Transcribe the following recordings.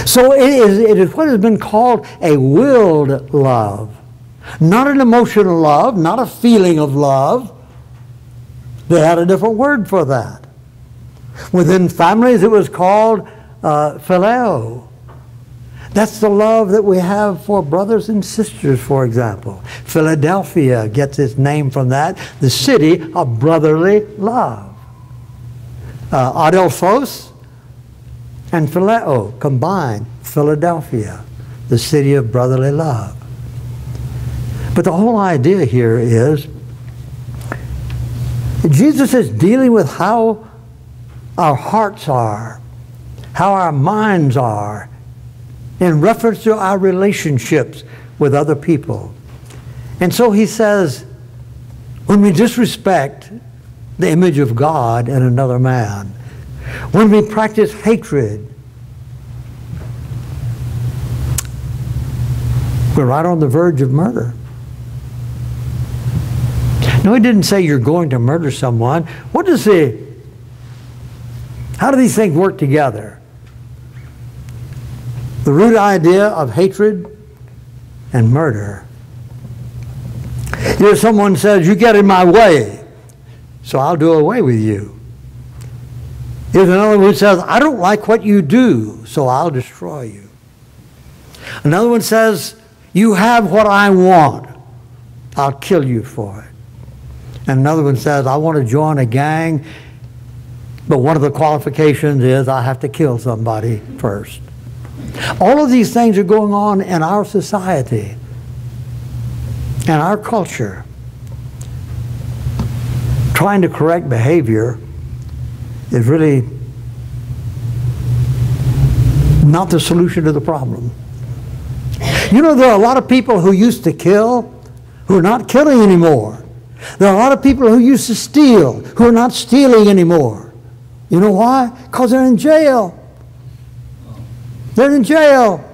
So it is what has been called a willed love. Not an emotional love, not a feeling of love. They had a different word for that. Within families it was called phileo. That's the love that we have for brothers and sisters, for example. Philadelphia gets its name from that, the city of brotherly love. Adelphos and phileo combined, Philadelphia, the city of brotherly love. But the whole idea here is Jesus is dealing with how our hearts are, how our minds are, in reference to our relationships with other people. And so he says, when we disrespect the image of God in another man, when we practice hatred, we're right on the verge of murder. No, he didn't say you're going to murder someone. How do these things work together? The root idea of hatred and murder. Here someone says, you get in my way, so I'll do away with you. Here's another one who says, I don't like what you do, so I'll destroy you. Another one says, you have what I want, I'll kill you for it. And another one says, I want to join a gang, but one of the qualifications is I have to kill somebody first. All of these things are going on in our society and our culture. Trying to correct behavior is really not the solution to the problem. You know, there are a lot of people who used to kill who are not killing anymore. There are a lot of people who used to steal who are not stealing anymore. You know why? Because they're in jail. They're in jail.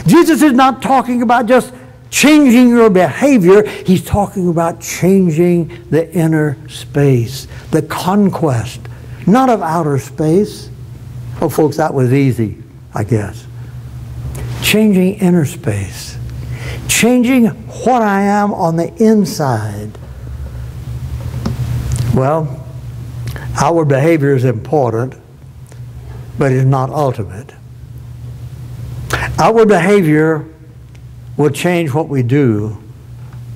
Jesus is not talking about just changing your behavior. He's talking about changing the inner space, the conquest, not of outer space. Oh, folks, that was easy, I guess. Changing inner space. Changing what I am on the inside. Well, outward behavior is important, but it's not ultimate. Outward behavior will change what we do,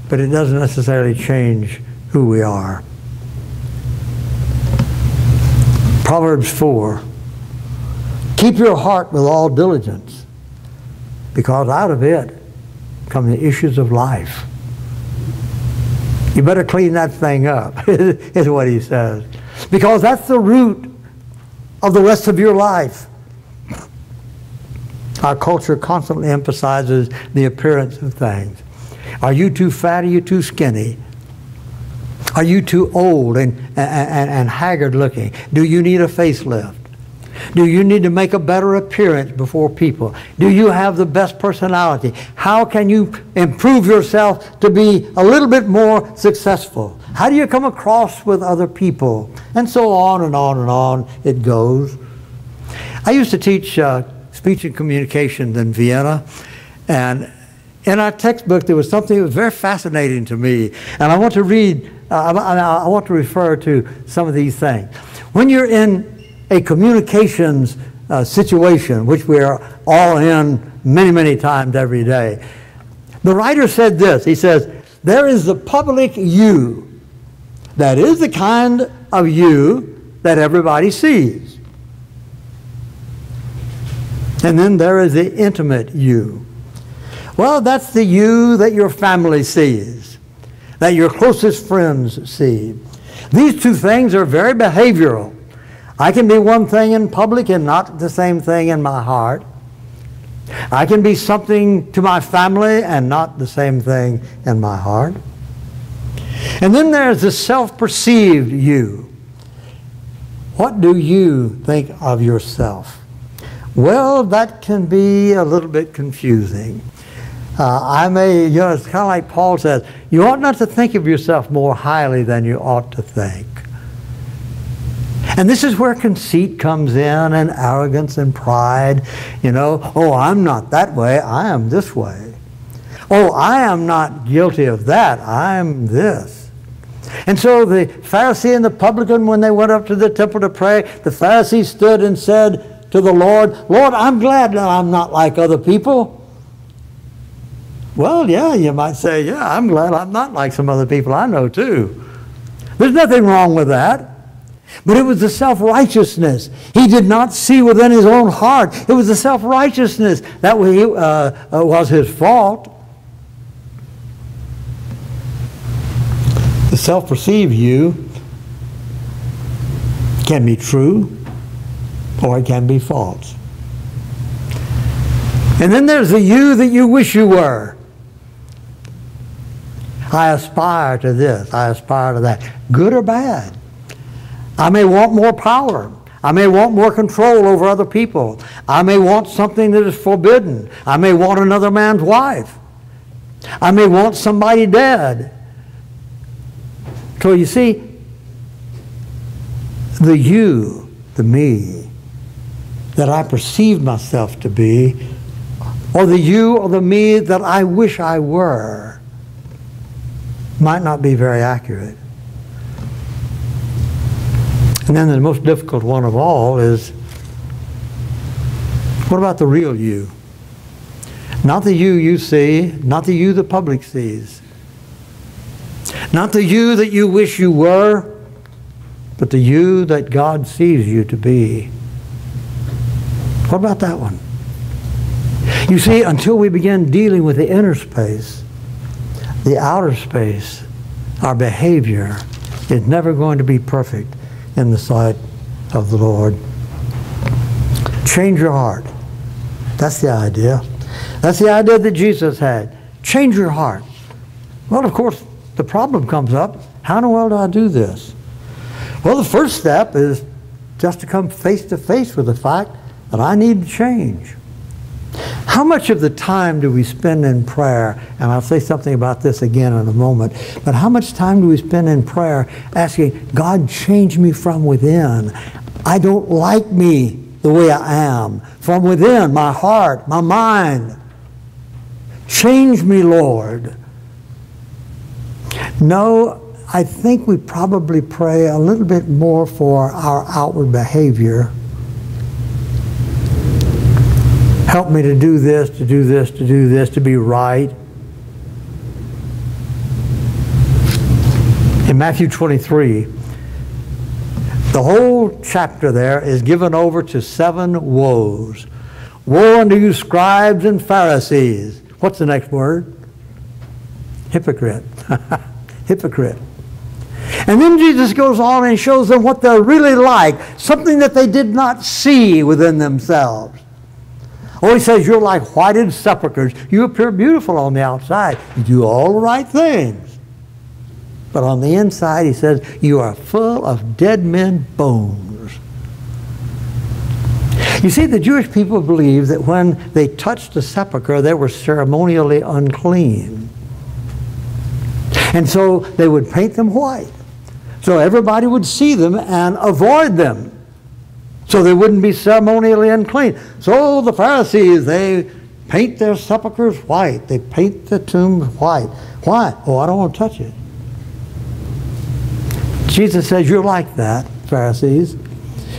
but it doesn't necessarily change who we are. Proverbs 4, keep your heart with all diligence, because out of it come the issues of life. You better clean that thing up, is what he says. Because that's the root of the rest of your life. Our culture constantly emphasizes the appearance of things. Are you too fat? Are you too skinny? Are you too old and haggard looking? Do you need a facelift? Do you need to make a better appearance before people? Do you have the best personality? How can you improve yourself to be a little bit more successful? How do you come across with other people? And so on and on and on it goes. I used to teach speech and communications in Vienna, and in our textbook there was something that was very fascinating to me, and I want to read, I want to refer to some of these things. When you're in a communications situation, which we are all in many, many times every day, the writer said this. He says, there is the public you, that is the kind of you that everybody sees. And then there is the intimate you. Well, that's the you that your family sees, that your closest friends see. These two things are very behavioral. I can be one thing in public and not the same thing in my heart. I can be something to my family and not the same thing in my heart. And then there's the self-perceived you. What do you think of yourself? Well, that can be a little bit confusing. It's kind of like Paul says, you ought not to think of yourself more highly than you ought to think. And this is where conceit comes in, and arrogance and pride. You know, oh, I'm not that way, I am this way. Oh, I am not guilty of that, I am this. And so the Pharisee and the publican, when they went up to the temple to pray, the Pharisee stood and said to the Lord, Lord, I'm glad that I'm not like other people. Well, yeah, you might say, yeah, I'm glad I'm not like some other people I know too. There's nothing wrong with that. But it was the self-righteousness. He did not see within his own heart. It was the self-righteousness that was his fault. The self-perceived you can be true or it can be false. And then there's the you that you wish you were. I aspire to this, I aspire to that. Good or bad. I may want more power. I may want more control over other people. I may want something that is forbidden. I may want another man's wife. I may want somebody dead. So you see, the you, the me, that I perceive myself to be, or the you or the me that I wish I were, might not be very accurate. And then the most difficult one of all is, what about the real you? Not the you see, not the you the public sees. Not the you that you wish you were, but the you that God sees you to be. What about that one? You see, until we begin dealing with the inner space, the outer space, our behavior is never going to be perfect in the sight of the Lord. Change your heart. That's the idea. That's the idea that Jesus had. Change your heart. Well, of course, the problem comes up. How in the world do I do this? Well, the first step is just to come face to face with the fact that I need to change. How much of the time do we spend in prayer, and I'll say something about this again in a moment, but how much time do we spend in prayer asking, God, change me from within. I don't like me the way I am. From within, my heart, my mind. Change me, Lord. No, I think we probably pray a little bit more for our outward behavior. Help me to do this, to do this, to do this, to be right. In Matthew 23, the whole chapter there is given over to 7 woes. Woe unto you, scribes and Pharisees. What's the next word? Hypocrite. Hypocrite. And then Jesus goes on and shows them what they're really like, something that they did not see within themselves. Or he says, you're like whited sepulchres. You appear beautiful on the outside. You do all the right things. But on the inside, he says, you are full of dead men's bones. You see, the Jewish people believed that when they touched the sepulchre, they were ceremonially unclean. And so they would paint them white, so everybody would see them and avoid them, so they wouldn't be ceremonially unclean. So the Pharisees, they paint their sepulchres white. They paint the tombs white. Why? Oh, I don't want to touch it. Jesus says, you're like that, Pharisees.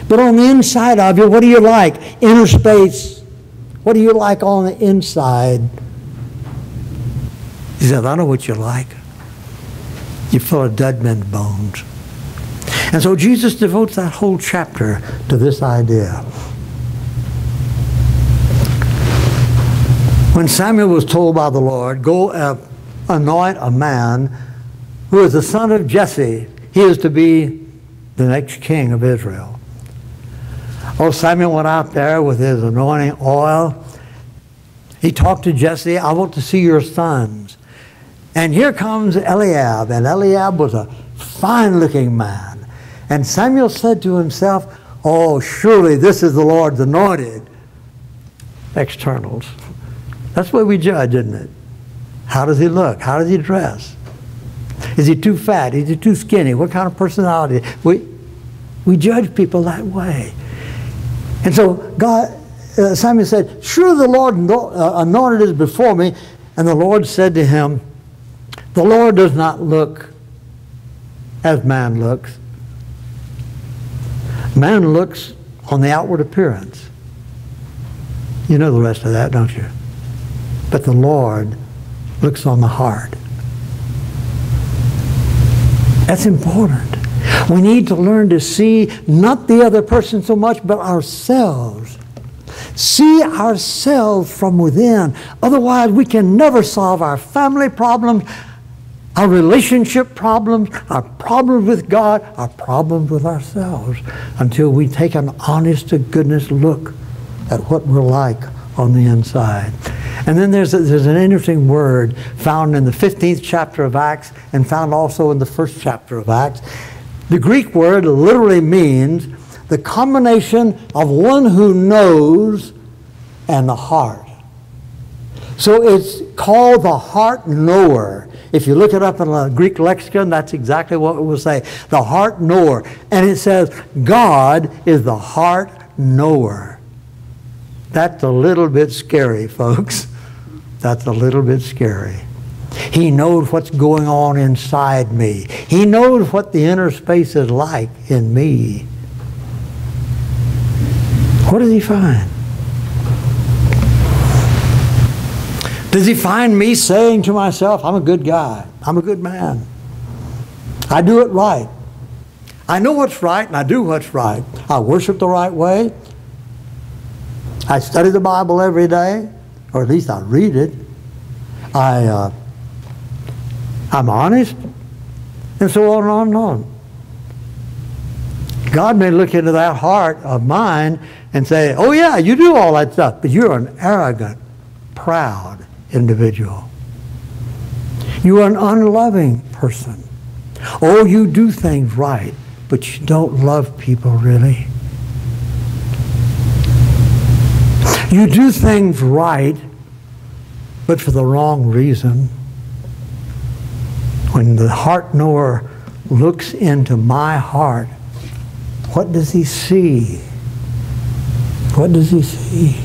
But on the inside of you, what do you like? Inner space. What do you like on the inside? He says, I know what you like. You're full of dead men's bones. And so Jesus devotes that whole chapter to this idea. When Samuel was told by the Lord, go anoint a man who is the son of Jesse, he is to be the next king of Israel. Oh, Samuel went out there with his anointing oil. He talked to Jesse, I want to see your sons. And here comes Eliab, and Eliab was a fine-looking man. And Samuel said to himself, oh, surely this is the Lord's anointed. Externals. That's what we judge, isn't it? How does he look? How does he dress? Is he too fat? Is he too skinny? What kind of personality? We judge people that way. And so Samuel said, surely the Lord anointed is before me. And the Lord said to him, the Lord does not look as man looks. Man looks on the outward appearance. You know the rest of that, don't you? But the Lord looks on the heart. That's important. We need to learn to see not the other person so much, but ourselves. See ourselves from within. Otherwise, we can never solve our family problems, our relationship problems, our problems with God, our problems with ourselves, until we take an honest-to-goodness look at what we're like on the inside. And then there's an interesting word found in the 15th chapter of Acts and found also in the 1st chapter of Acts. The Greek word literally means the combination of one who knows and the heart. So it's called the heart knower. If you look it up in a Greek lexicon, that's exactly what it will say. The heart knower. And it says, God is the heart knower. That's a little bit scary, folks. That's a little bit scary. He knows what's going on inside me. He knows what the inner space is like in me. What does he find? Does he find me saying to myself, I'm a good guy, I'm a good man, I do it right, I know what's right and I do what's right, I worship the right way, I study the Bible every day, or at least I read it, I'm honest, and so on and on and on. God may look into that heart of mine and say, oh yeah, you do all that stuff, but you're an arrogant, proud individual. You are an unloving person. Oh, you do things right, but you don't love people really. You do things right, but for the wrong reason. When the heart knower looks into my heart, what does he see? What does he see?